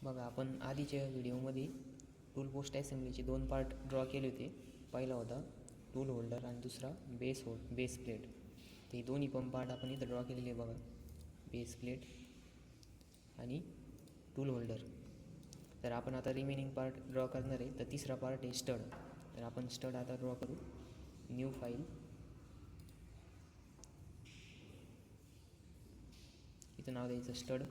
बघा, आपण आधीच्या व्हिडिओमध्ये टूल पोस्ट असेंब्लीचे 2 पार्ट ड्रॉ केले होते. पहिला होता टूल होल्डर आणि दुसरा बेस प्लेट. ते दोन्ही पण पार्ट आपण इथं ड्रॉ केलेले आहे. बघा, बेस प्लेट आणि टूल होल्डर. तर आपण आता रिमेनिंग पार्ट ड्रॉ करणार आहे. तर तिसरा पार्ट आहे स्टड. तर आपण स्टड आता ड्रॉ करू. न्यू फाईल, इथं नाव द्यायचं स्टड.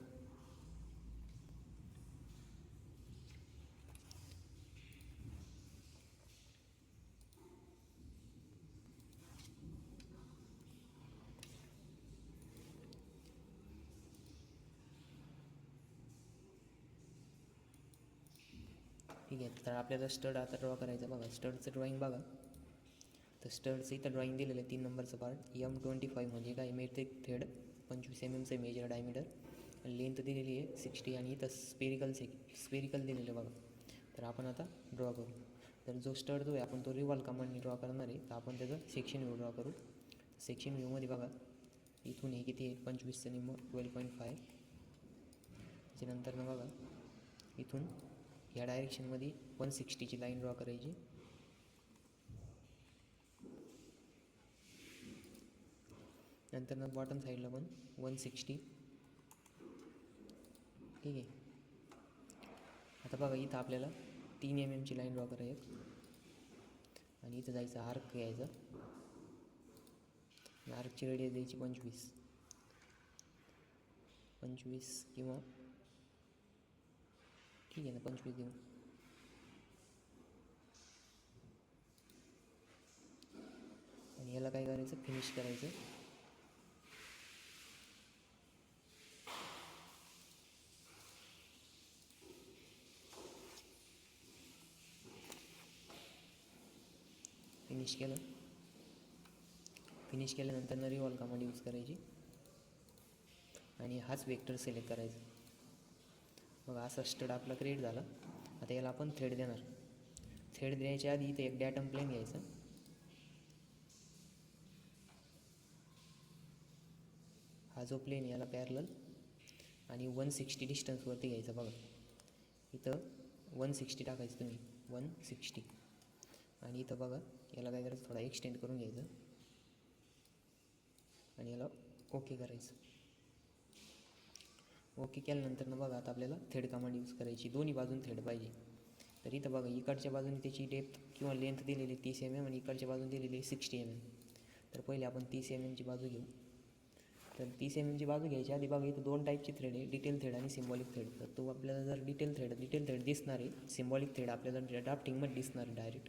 ठीक आहे. तर आपल्याला स्टड आता ड्रॉ करायचं. बघा, स्टडचं ड्रॉईंग बघा. तर स्टडचं इथं ड्रॉईंग दिलेलं आहे 3 नंबरचं पार्ट. M25 म्हणजे काय, metric thread, 25 mm major diameter, length दिलेली आहे 60 आणि इथं स्पेरिकल दिलेलं आहे. बघा, तर आपण आता ड्रॉ करू. तर जो स्टड जो आहे आपण तो रिव्हॉल्व कमांडने ड्रॉ करणार आहे. तर आपण त्याचं सेक्शन व्ह्यू ड्रॉ करू. सेक्शन व्ह्यूमध्ये बघा, इथून हे किती आहे, 25 निम्म 12.5. त्याच्यानंतर बघा, इथून या डायरेक्शनमध्ये 160ची लाईन ड्रॉ करायची. नंतर बॉटम साईडला पण 160. ठीक आहे. आता बघा, इथं आपल्याला 3 mm लाईन ड्रॉ करायची आणि इथं जायचं, आर्क घ्यायचा. आर्कची रेडियस द्यायची 25 किंवा ठीक आहे ना, 25 देऊ. आणि याला काय करायचं, फिनिश करायचं. फिनिश केल्यानंतर रिव्हॉल्व कमांड यूज करायची आणि हाच वेक्टर सिलेक्ट करायचा. मग असा स्टड आपला क्रिएट झाला. आता याला आपण थ्रेड देणार. थ्रेड द्यायच्या आधी इथे एक डॅटम प्लेन घ्यायचं. हा जो प्लेन याला पॅरलल आणि 160 डिस्टन्सवरती घ्यायचा. बघा, इथं 160 टाकायचं तुम्ही, 160. आणि इथं बघा, याला काय करायचं, थोडा एक्सटेंड करून घ्यायचं आणि याला ओके करायचं. ओके केल्यानंतर बघा, आता आपल्याला थ्रेड कमांड यूज करायची. दोन्ही बाजून थ्रेड पाहिजे. तर इथं बघा, इकडच्या बाजूने त्याची डेप्थ किंवा लेंथ दिलेली 30 mm आणि इकडच्या बाजूने दिलेली 60 mm. तर पहिले आपण 30 mmची बाजू घेऊ. तर 30 mmची बाजू घ्यायची आधी बघा, इथं 2 टाईपची थ्रेड आहे, डिटेल थ्रेड आणि सिम्बॉलिक थ्रेड. तर तो आपल्याला जर डिटेल थ्रेड दिसणार आहे. सिम्बॉलिक थ्रेड आपल्याला ड्राफ्टिंगमध्ये दिसणार आहे डायरेक्ट,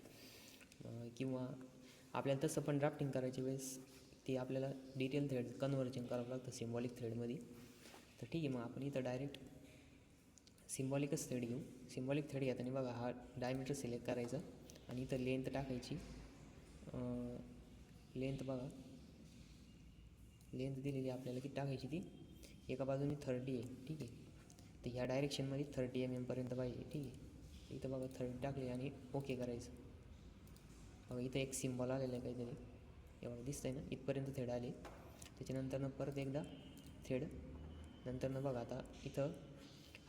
किंवा आपल्याला तसं पण ड्राफ्टिंग करायच्या वेळेस ते आपल्याला डिटेल थ्रेड कन्व्हर्जन करावं लागतं सिम्बॉलिक थ्रेडमध्ये. तर ठीक आहे, मग आपण इथं डायरेक्ट सिम्बॉलिकच थ्रेड घेऊ. सिम्बॉलिक थ्रेड घेताना बघा, हा डायमीटर सिलेक्ट करायचा आणि इथं लेंथ टाकायची. लेंथ बघा, लेंथ दिलेली आपल्याला किती टाकायची, ती एका बाजूने 30 आहे. ठीक आहे. तर ह्या डायरेक्शनमध्ये 30 mm पर्यंत पाहिजे. ठीक आहे. इथं बघा 30 टाकले आणि ओके करायचं. बघा, इथं एक सिम्बॉल आलेलं आहे काहीतरी, एवढं दिसतंय ना, इथपर्यंत थ्रेड आले. त्याच्यानंतर परत एकदा थ्रेड. नंतर बघा, आता इथं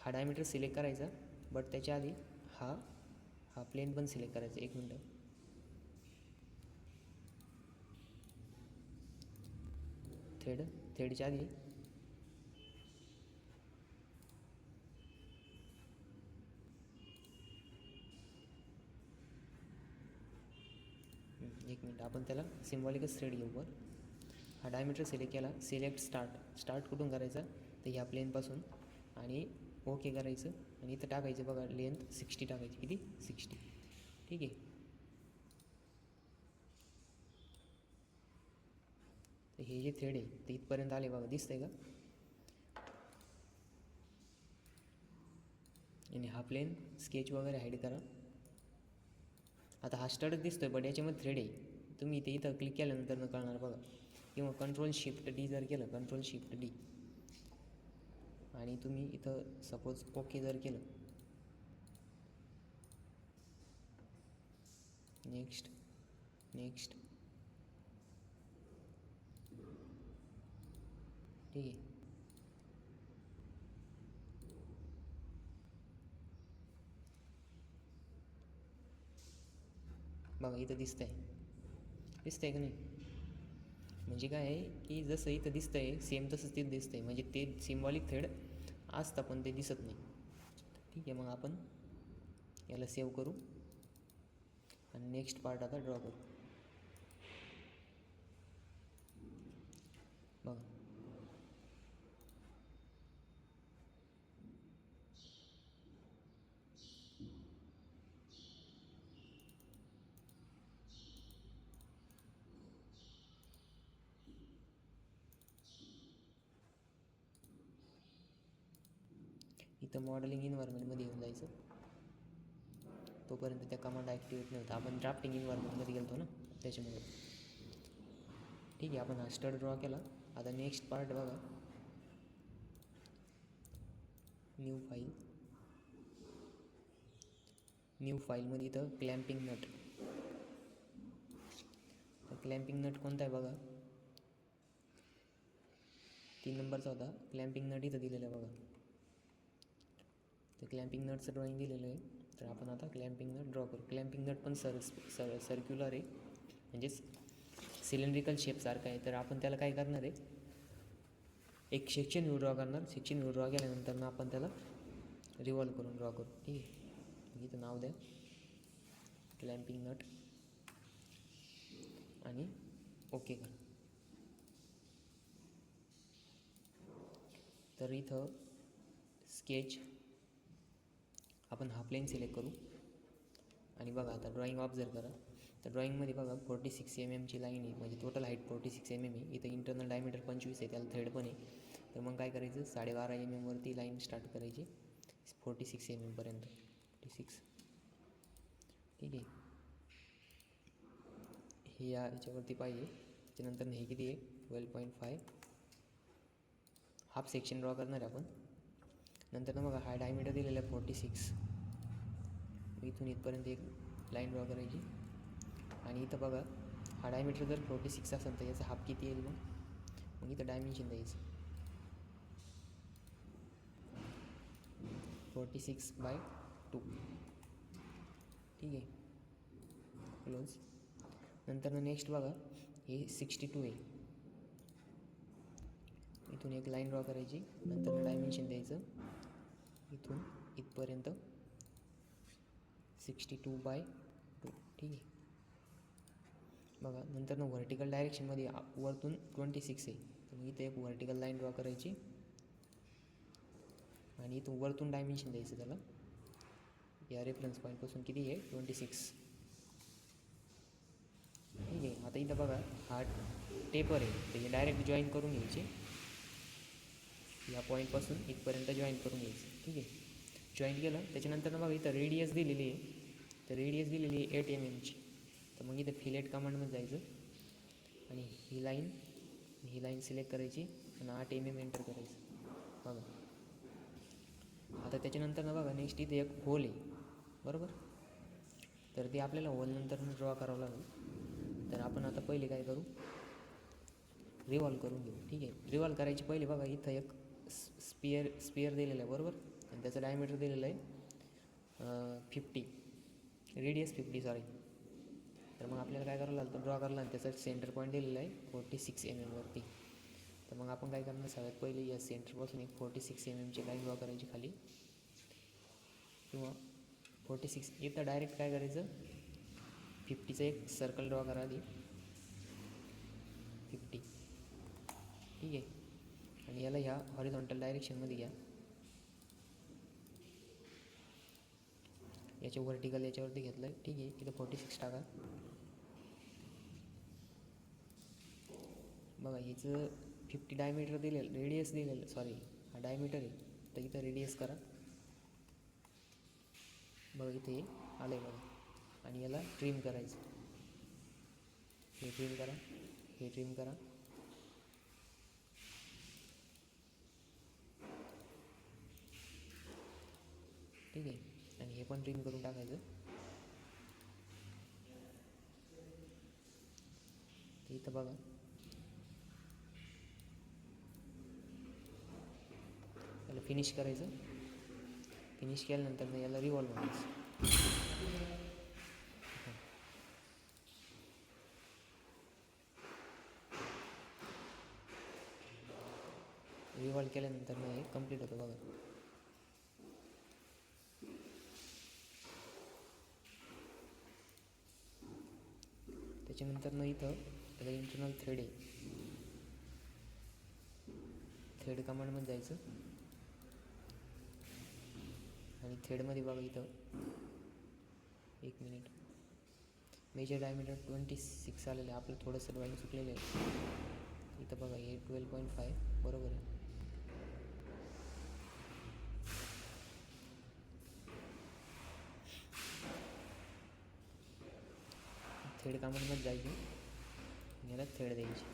हा डायमीटर सिलेक्ट करायचा, बट त्याच्या आधी हा प्लेन पण सिलेक्ट करायचा. 1 मिनटं. थ्रेडच्या आधी एक मिनटं, आपण त्याला सिम्बॉलिकच थ्रेड घेऊ. पण हा डायमीटर सिलेक्ट केला. सिलेक्ट स्टार्ट कुठून करायचा, तर ह्या प्लेनपासून, आणि ओके करायचं. आणि इथं टाकायचं बघा, लेंथ 60 टाकायची. किती, 60. ठीक आहे. तर हे जे थ्रेड आहे ते इथपर्यंत आले. बघा, दिसतंय का. आणि हा प्लेन स्केच वगैरे हाईड करा. आता हा स्टडच दिसतोय, बट याच्यामध्ये थ्रेड आहे. तुम्ही इथं क्लिक केल्यानंतर कळणार. बघा, किंवा Ctrl+Shift+D जर केलं, Ctrl+Shift+D, आणि तुम्ही इथं सपोज ओके जर केलं, नेक्स्ट, ठीक आहे. बघा इथं दिसतंय का नाही? म्हणजे काय आहे की जसं इथं दिसतंय सेम तसंच तिथं दिसतंय, म्हणजे ते सिम्बॉलिक थ्रेड असतं पण ते दिसत नाही. ठीक आहे, मग आपण याला सेव्ह करू आणि नेक्स्ट पार्ट आता ड्रॉ करू. बघा इथं मॉडेलिंग इन्व्हायरमेंटमध्ये येऊन जायचं. तोपर्यंत त्या कमांड ॲक्टिवेट नव्हता, आपण ड्राफ्टिंग इन्व्हायरमेंटमध्ये गेलो ना त्याच्यामुळे. ठीक आहे, आपण हा स्टड ड्रॉ केला. आता नेक्स्ट पार्ट बघा, न्यू फाईलमध्ये इथं क्लॅम्पिंग नट. तर क्लॅम्पिंग नट कोणता आहे बघा, 3 नंबरचा होता. क्लॅम्पिंग नट इथं दिलेलं आहे बघा. तर क्लॅम्पिंग नटचं ड्रॉइंग दिलेलं आहे. तर आपण आता क्लॅम्पिंग नट ड्रॉ करू. क्लॅम्पिंग नट पण सर्क्युलर आहे, म्हणजेच सिलेंड्रिकल शेपसारखं आहे. तर आपण त्याला काय करणार आहे, एक सेक्शन व्ह्यू ड्रॉ करणार. सेक्शन व्ह्यू ड्रॉ केल्यानंतर मग आपण त्याला रिव्हॉल्व करून ड्रॉ करू. ठीक आहे, इथं नाव द्या क्लॅम्पिंग नट आणि ओके करा. तर इथं स्केच आपण हा प्लेन सिलेक्ट करू आणि बघा आता ड्रॉइंग ऑब्झर्व करा. तर ड्रॉइंगमध्ये बघा 46 mm ची लाईन आहे, म्हणजे टोटल हाईट 46 mm आहे. इथं इंटरनल डायमीटर 25 आहे, त्याला थ्रेड पण आहे. तर मग काय करायचं, 12.5 mm वरती लाईन स्टार्ट करायची 46 mm पर्यंत. 46. ठीक आहे, हे याच्यावरती पाहिजे. त्याच्यानंतर हे किती आहे 12.5. हाफ सेक्शन ड्रॉ करणार आहे आपण. नंतर ना बघा हा डायमीटर दिलेला आहे 46. इथून इथपर्यंत एक लाईन ड्रॉ करायची. आणि इथं बघा हा डायमीटर जर 46 असेल तर याचा हाफ किती येईल, मग इथं डायमेन्शन द्यायचं 46/2. ठीक आहे, क्लोज. नंतर नेक्स्ट बघा हे 62 आहे. इथून एक लाईन ड्रॉ करायची. नंतर डायमेन्शन द्यायचं इथून इथपर्यंत 62/2. ठीक आहे, बघा. नंतर व्हर्टिकल डायरेक्शनमध्ये वरतून 26 आहे. तर मग इथे एक व्हर्टिकल लाईन ड्रॉ करायची आणि इथून वरतून डायमेन्शन द्यायचं त्याला. या रेफरन्स पॉईंटपासून किती आहे 26. ठीक आहे, आता इथं बघा हा टेपर आहे, तर हे डायरेक्ट जॉईन करून घ्यायचे. या पॉईंटपासून इथपर्यंत जॉईन करून घ्यायचं. ठीक आहे, जॉईन केलं. त्याच्यानंतर बघा इथं रेडियस दिलेली आहे. तर रेडियस दिलेली आहे 8 mm ची. तर मग इथं फिलेट कमांडमध्ये जायचं आणि ही लाईन सिलेक्ट करायची आणि 8 mm एंटर करायचं. बघा आता त्याच्यानंतर बघा नेक्स्ट इथे एक होल आहे, बरोबर. तर ते आपल्याला होल नंतर ड्रॉ करावं लागेल. तर आपण आता पहिले काय करू, रिव्हॉल्व करून घेऊ. ठीक आहे, रिव्हॉल्व करायची पहिले बघा इथं एक स्पियर दिलेलं आहे, बरोबर. आणि त्याचं डायमीटर दिलेलं आहे 50, रेडियस 50 सॉरी. तर मग आपल्याला काय करावं लागतं, ड्रॉ करायला. आणि त्याचं सेंटर पॉईंट दिलेलं आहे 46 mm वरती. तर मग आपण काय करणार, सगळ्यात पहिले या सेंटरपासून एक 46 mm ची लाईन ड्रॉ करायची खाली, किंवा 46 इथं डायरेक्ट काय करायचं 50चं एक सर्कल ड्रॉ करा आधी 50. ठीक आहे, आणि याला ह्या हॉरिझॉन्टल डायरेक्शनमध्ये घ्या. याच्या व्हर्टिकल याच्यावरती घेतलं आहे. ठीक आहे, इथं 46 टाका. बघा हिचं 50 डायमीटर दिलेलं, रेडियस दिलेलं, सॉरी हा डायमीटर आहे. तर इथं रेडियस करा. बघा इथे आलं आहे बघा. आणि याला ट्रिम करायचं. हे ट्रिम करा, हे ट्रिम करा. ठीक आहे, आणि हे पण ट्रिम करून टाकायचं. इथं बघा याला फिनिश करायचं. फिनिश केल्यानंतर याला रिव्हॉल्व करायचं. रिवॉल्व केल्यानंतर ना हे कंप्लीट होतं बघा. त्याच्यानंतर ना इथं त्याचा इंटरनल थ्रेड आहे, थ्रेड कमांडमध्ये जायचं आणि थ्रेडमध्ये बघा इथं 1 मिनिट मेजर डायमीटर 26 आलेलं आहे. आपलं थोडंसं ड्रॉईंग चुकलेलं आहे. इथं बघा हे 12.5 बरोबर आहे. थ्रेड कमांडमध्ये जायचं आणि याला थ्रेड द्यायची.